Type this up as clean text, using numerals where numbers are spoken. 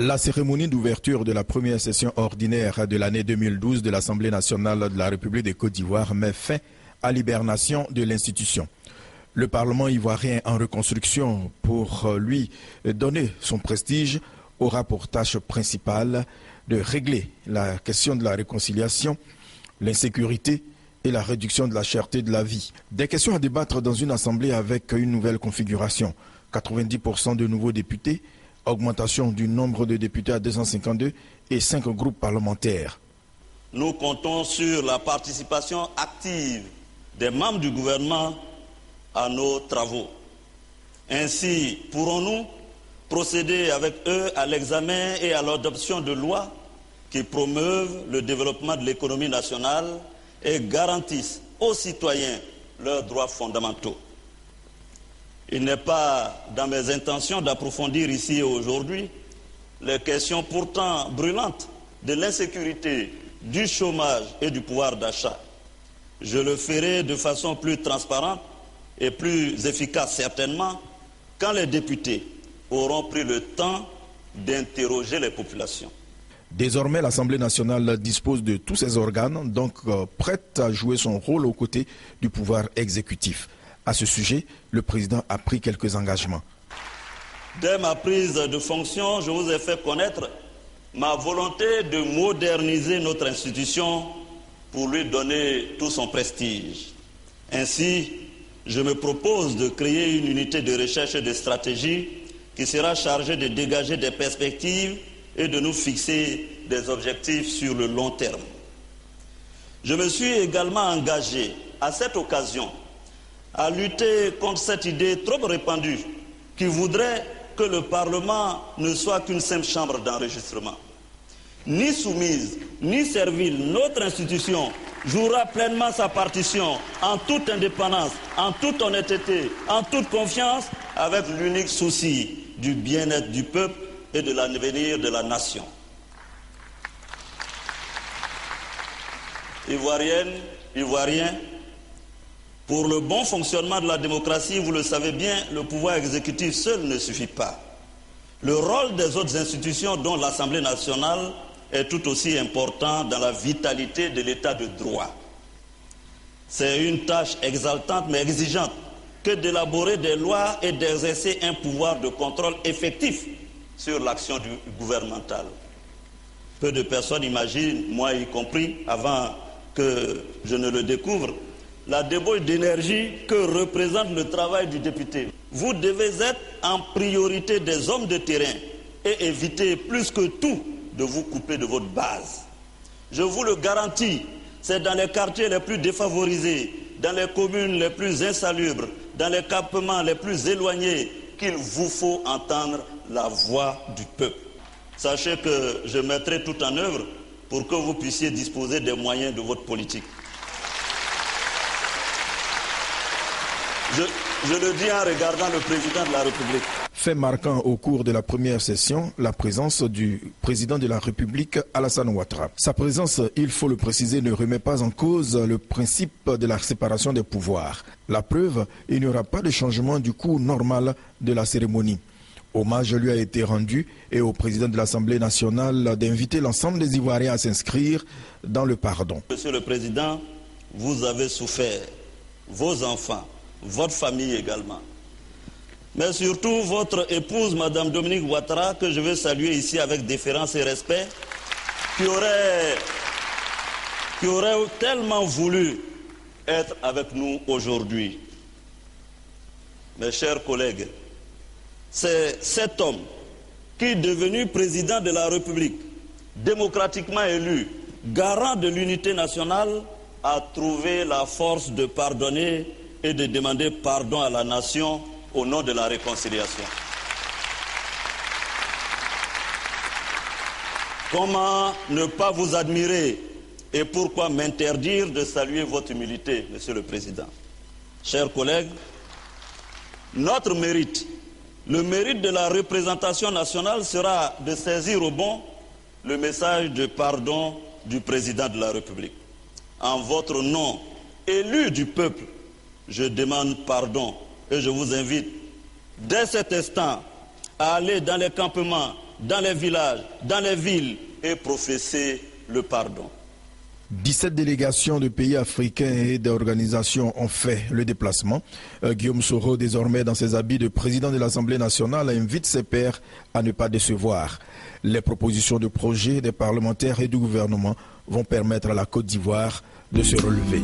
La cérémonie d'ouverture de la première session ordinaire de l'année 2012 de l'Assemblée nationale de la République de Côte d'Ivoire met fin à l'hibernation de l'institution. Le Parlement ivoirien en reconstruction pour lui donner son prestige aura pour tâche principale de régler la question de la réconciliation, l'insécurité et la réduction de la cherté de la vie. Des questions à débattre dans une assemblée avec une nouvelle configuration. 90% de nouveaux députés, augmentation du nombre de députés à 252 et 5 groupes parlementaires. Nous comptons sur la participation active des membres du gouvernement à nos travaux. Ainsi, pourrons-nous procéder avec eux à l'examen et à l'adoption de lois qui promeuvent le développement de l'économie nationale et garantissent aux citoyens leurs droits fondamentaux. Il n'est pas dans mes intentions d'approfondir ici et aujourd'hui les questions pourtant brûlantes de l'insécurité, du chômage et du pouvoir d'achat. Je le ferai de façon plus transparente et plus efficace certainement quand les députés auront pris le temps d'interroger les populations. Désormais, l'Assemblée nationale dispose de tous ses organes, donc prête à jouer son rôle aux côtés du pouvoir exécutif. À ce sujet, le président a pris quelques engagements. Dès ma prise de fonction, je vous ai fait connaître ma volonté de moderniser notre institution pour lui donner tout son prestige. Ainsi, je me propose de créer une unité de recherche et de stratégie qui sera chargée de dégager des perspectives et de nous fixer des objectifs sur le long terme. Je me suis également engagé à cette occasion à lutter contre cette idée trop répandue qui voudrait que le Parlement ne soit qu'une simple chambre d'enregistrement. Ni soumise, ni servile, notre institution jouera pleinement sa partition en toute indépendance, en toute honnêteté, en toute confiance, avec l'unique souci du bien-être du peuple et de l'avenir de la nation. Ivoiriennes, Ivoiriens, pour le bon fonctionnement de la démocratie, vous le savez bien, le pouvoir exécutif seul ne suffit pas. Le rôle des autres institutions, dont l'Assemblée nationale, est tout aussi important dans la vitalité de l'état de droit. C'est une tâche exaltante mais exigeante que d'élaborer des lois et d'exercer un pouvoir de contrôle effectif sur l'action gouvernementale. Peu de personnes imaginent, moi y compris, avant que je ne le découvre, la débauche d'énergie que représente le travail du député. Vous devez être en priorité des hommes de terrain et éviter plus que tout de vous couper de votre base. Je vous le garantis, c'est dans les quartiers les plus défavorisés, dans les communes les plus insalubres, dans les campements les plus éloignés qu'il vous faut entendre la voix du peuple. Sachez que je mettrai tout en œuvre pour que vous puissiez disposer des moyens de votre politique. Je le dis en regardant le président de la République. Fait marquant au cours de la première session, la présence du président de la République, Alassane Ouattara. Sa présence, il faut le préciser, ne remet pas en cause le principe de la séparation des pouvoirs. La preuve, il n'y aura pas de changement du cours normal de la cérémonie. Hommage lui a été rendu et au président de l'Assemblée nationale d'inviter l'ensemble des Ivoiriens à s'inscrire dans le pardon. Monsieur le Président, vous avez souffert, vos enfants, votre famille également. Mais surtout votre épouse, Madame Dominique Ouattara, que je veux saluer ici avec déférence et respect, qui aurait tellement voulu être avec nous aujourd'hui. Mes chers collègues, c'est cet homme qui, devenu président de la République, démocratiquement élu, garant de l'unité nationale, a trouvé la force de pardonner et de demander pardon à la nation au nom de la réconciliation. Comment ne pas vous admirer et pourquoi m'interdire de saluer votre humilité, Monsieur le Président? Chers collègues, notre mérite, le mérite de la représentation nationale sera de saisir au bon le message de pardon du Président de la République. En votre nom, élu du peuple, je demande pardon et je vous invite dès cet instant à aller dans les campements dans les villages, dans les villes et professer le pardon. 17 délégations de pays africains et d'organisations ont fait le déplacement. Guillaume Soro, désormais dans ses habits de président de l'Assemblée nationale, invite ses pairs à ne pas décevoir. Les propositions de projets des parlementaires et du gouvernement vont permettre à la Côte d'Ivoire de se relever.